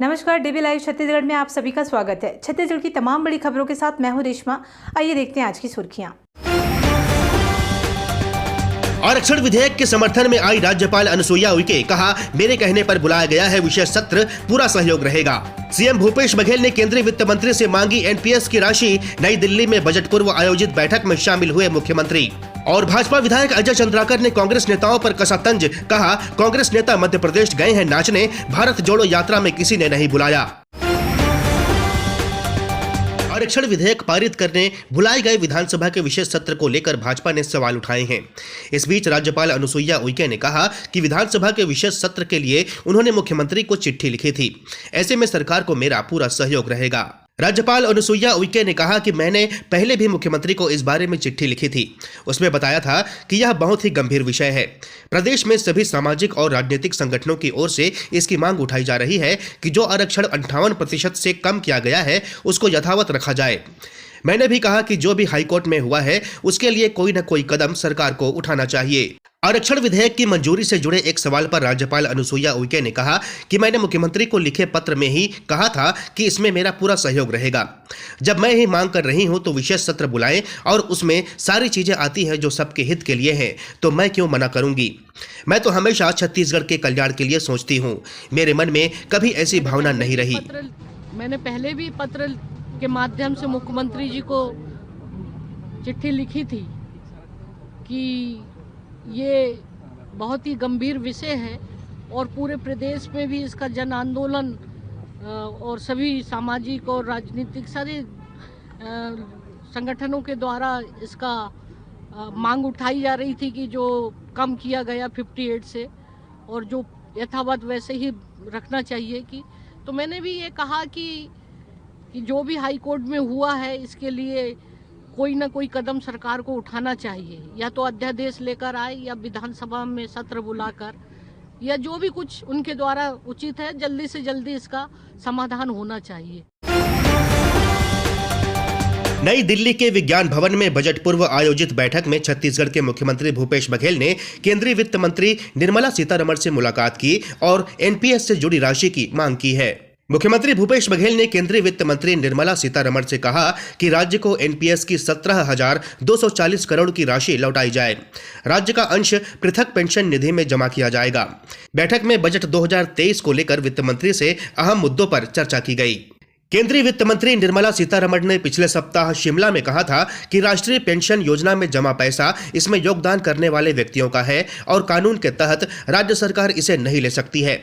नमस्कार, dB live Chhattisgarh में आप सभी का स्वागत है। छत्तीसगढ़ की तमाम बड़ी खबरों के साथ मैं हूं रेशमा। आइए देखते हैं आज की सुर्खियां। आरक्षण विधेयक के समर्थन में आई राज्यपाल अनुसुईया उइके, कहा मेरे कहने पर बुलाया गया है विशेष सत्र, पूरा सहयोग रहेगा। सीएम भूपेश बघेल ने केंद्रीय वित्त मंत्री से मांगी एनपीएस की राशि। नई दिल्ली में बजट पूर्व आयोजित बैठक में शामिल हुए मुख्यमंत्री। और भाजपा विधायक अजय चंद्राकर ने कांग्रेस नेताओं पर कसा तंज, कहा कांग्रेस नेता मध्य प्रदेश गए हैं नाचने, भारत जोड़ो यात्रा में किसी ने नहीं बुलाया। आरक्षण विधेयक पारित करने बुलाए गए विधानसभा के विशेष सत्र को लेकर भाजपा ने सवाल उठाए हैं। इस बीच राज्यपाल अनुसुईया उइके ने कहा कि विधानसभा के विशेष सत्र के लिए उन्होंने मुख्यमंत्री को चिट्ठी लिखी थी, ऐसे में सरकार को मेरा पूरा सहयोग रहेगा। राज्यपाल अनुसुईया उइके ने कहा कि मैंने पहले भी मुख्यमंत्री को इस बारे में चिट्ठी लिखी थी, उसमें बताया था कि यह बहुत ही गंभीर विषय है। प्रदेश में सभी सामाजिक और राजनीतिक संगठनों की ओर से इसकी मांग उठाई जा रही है कि जो आरक्षण 58% से कम किया गया है उसको यथावत रखा जाए। मैंने भी कहा कि जो भी हाईकोर्ट में हुआ है उसके लिए कोई न कोई कदम सरकार को उठाना चाहिए। आरक्षण विधेयक की मंजूरी से जुड़े एक सवाल पर राज्यपाल अनुसुईया उइके ने कहा कि मैंने मुख्यमंत्री को लिखे पत्र में ही कहा था कि इसमें मेरा पूरा सहयोग रहेगा। जब मैं ही मांग कर रही हूं तो विशेष सत्र बुलाएं और उसमें सारी चीजें आती हैं जो सबके हित के लिए हैं, तो मैं क्यों मना करूंगी। मैं तो हमेशा छत्तीसगढ़ के कल्याण के लिए सोचती हूँ, मेरे मन में कभी ऐसी भावना नहीं रही। मैंने पहले भी पत्र के माध्यम से मुख्यमंत्री जी को चिट्ठी लिखी थी कि ये बहुत ही गंभीर विषय है और पूरे प्रदेश में भी इसका जन आंदोलन और सभी सामाजिक और राजनीतिक सारे संगठनों के द्वारा इसका मांग उठाई जा रही थी कि जो कम किया गया 58 से और जो यथावत वैसे ही रखना चाहिए। कि तो मैंने भी ये कहा कि जो भी हाई कोर्ट में हुआ है इसके लिए कोई ना कोई कदम सरकार को उठाना चाहिए, या तो अध्यादेश लेकर आए या विधानसभा में सत्र बुलाकर, या जो भी कुछ उनके द्वारा उचित है जल्दी से जल्दी इसका समाधान होना चाहिए। नई दिल्ली के विज्ञान भवन में बजट पूर्व आयोजित बैठक में छत्तीसगढ़ के मुख्यमंत्री भूपेश बघेल ने केंद्रीय वित्त मंत्री निर्मला सीतारमण से मुलाकात की और एनपीएस से जुड़ी राशि की मांग की है। मुख्यमंत्री भूपेश बघेल ने केंद्रीय वित्त मंत्री निर्मला सीतारमण से कहा कि राज्य को एनपीएस की 17,240 करोड़ की राशि लौटाई जाए। राज्य का अंश पृथक पेंशन निधि में जमा किया जाएगा। बैठक में बजट 2023 को लेकर वित्त मंत्री से अहम मुद्दों पर चर्चा की गई। केंद्रीय वित्त मंत्री निर्मला सीतारमण ने पिछले सप्ताह शिमला में कहा था कि राष्ट्रीय पेंशन योजना में जमा पैसा इसमें योगदान करने वाले व्यक्तियों का है और कानून के तहत राज्य सरकार इसे नहीं ले सकती है।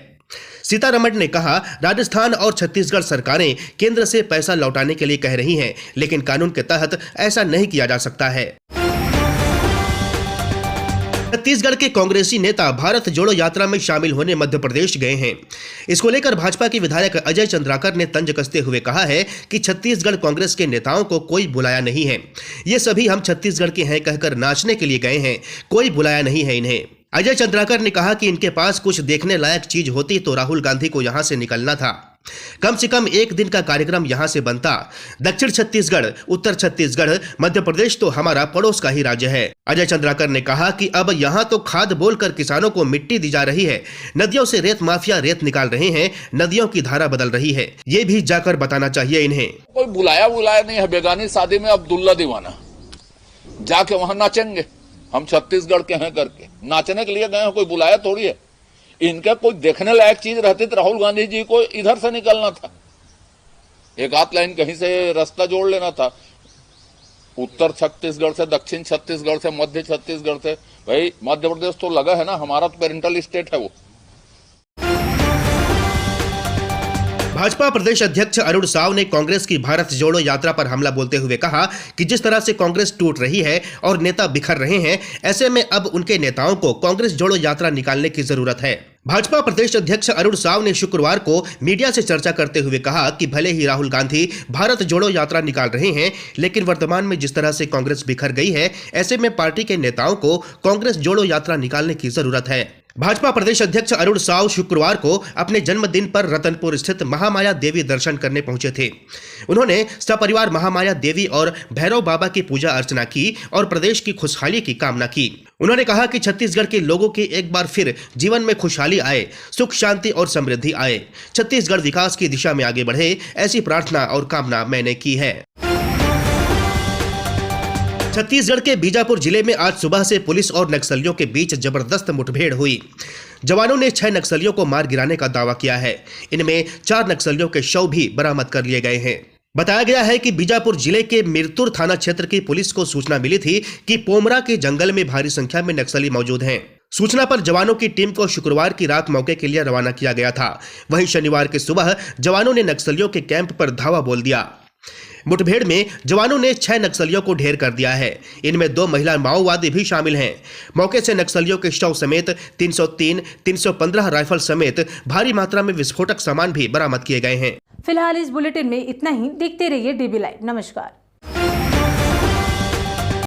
सीतारमण ने कहा राजस्थान और छत्तीसगढ़ सरकारें केंद्र से पैसा लौटाने के लिए कह रही हैं, लेकिन कानून के तहत ऐसा नहीं किया जा सकता है। छत्तीसगढ़ के कांग्रेसी नेता भारत जोड़ो यात्रा में शामिल होने मध्य प्रदेश गए हैं। इसको लेकर भाजपा के विधायक अजय चंद्राकर ने तंज कसते हुए कहा है कि छत्तीसगढ़ कांग्रेस के नेताओं को कोई बुलाया नहीं है, ये सभी हम छत्तीसगढ़ के हैं कहकर नाचने के लिए गए हैं, कोई बुलाया नहीं है इन्हें। अजय चंद्राकर ने कहा कि इनके पास कुछ देखने लायक चीज होती तो राहुल गांधी को यहां से निकलना था, कम से कम एक दिन का कार्यक्रम यहां से बनता। दक्षिण छत्तीसगढ़, उत्तर छत्तीसगढ़, मध्य प्रदेश तो हमारा पड़ोस का ही राज्य है। अजय चंद्राकर ने कहा कि अब यहां तो खाद बोलकर किसानों को मिट्टी दी जा रही है, नदियों से रेत माफिया रेत निकाल रहे हैं, नदियों की धारा बदल रही है, ये भी जाकर बताना चाहिए इन्हें। कोई बुलाया नहीं है, बेगानी शादी में अब्दुल्ला दीवाना जाके वहां नाचेंगे, हम छत्तीसगढ़ के हैं करके नाचने के लिए गए हैं, कोई बुलाया थोड़ी है। इनका कोई देखने लायक चीज रहती तो राहुल गांधी जी को इधर से निकलना था, एक आध लाइन कहीं से रास्ता जोड़ लेना था, उत्तर छत्तीसगढ़ से, दक्षिण छत्तीसगढ़ से, मध्य छत्तीसगढ़ से। भाई मध्य प्रदेश तो लगा है ना, हमारा तो पेरेंटल स्टेट है वो। भाजपा प्रदेश अध्यक्ष अरुण साव ने कांग्रेस की भारत जोड़ो यात्रा पर हमला बोलते हुए कहा कि जिस तरह से कांग्रेस टूट रही है और नेता बिखर रहे हैं, ऐसे में अब उनके नेताओं को कांग्रेस जोड़ो यात्रा निकालने की जरूरत है। भाजपा प्रदेश अध्यक्ष अरुण साव ने शुक्रवार को मीडिया से चर्चा करते हुए कहा कि भले ही राहुल गांधी भारत जोड़ो यात्रा निकाल रहे हैं, लेकिन वर्तमान में जिस तरह से कांग्रेस बिखर गई है, ऐसे में पार्टी के नेताओं को कांग्रेस जोड़ो यात्रा निकालने की जरूरत है। भाजपा प्रदेश अध्यक्ष अरुण साव शुक्रवार को अपने जन्मदिन पर रतनपुर स्थित महामाया देवी दर्शन करने पहुंचे थे। उन्होंने सपरिवार महामाया देवी और भैरव बाबा की पूजा अर्चना की और प्रदेश की खुशहाली की कामना की। उन्होंने कहा कि छत्तीसगढ़ के लोगों के एक बार फिर जीवन में खुशहाली आए, सुख शांति और समृद्धि आए, छत्तीसगढ़ विकास की दिशा में आगे बढ़े, ऐसी प्रार्थना और कामना मैंने की है। छत्तीसगढ़ के बीजापुर जिले में आज सुबह से पुलिस और नक्सलियों के बीच जबरदस्त मुठभेड़ हुई। जवानों ने 6 नक्सलियों को मार गिराने का दावा किया है। इनमें 4 नक्सलियों के शव भी बरामद कर लिए गए हैं। बताया गया है कि बीजापुर जिले के मिरतुर थाना क्षेत्र की पुलिस को सूचना मिली थी कि पोमरा के जंगल में भारी संख्या में नक्सली मौजूद हैं। सूचना पर जवानों की टीम को शुक्रवार की रात मौके के लिए रवाना किया गया था। वहीं शनिवार की सुबह जवानों ने नक्सलियों के कैंप पर धावा बोल दिया। मुठभेड़ में जवानों ने 6 नक्सलियों को ढेर कर दिया है। इनमें 2 महिला माओवादी भी शामिल हैं। मौके से नक्सलियों के शव समेत 303, 315 राइफल समेत भारी मात्रा में विस्फोटक सामान भी बरामद किए गए हैं। फिलहाल इस बुलेटिन में इतना ही। देखते रहिए DB लाइव। नमस्कार।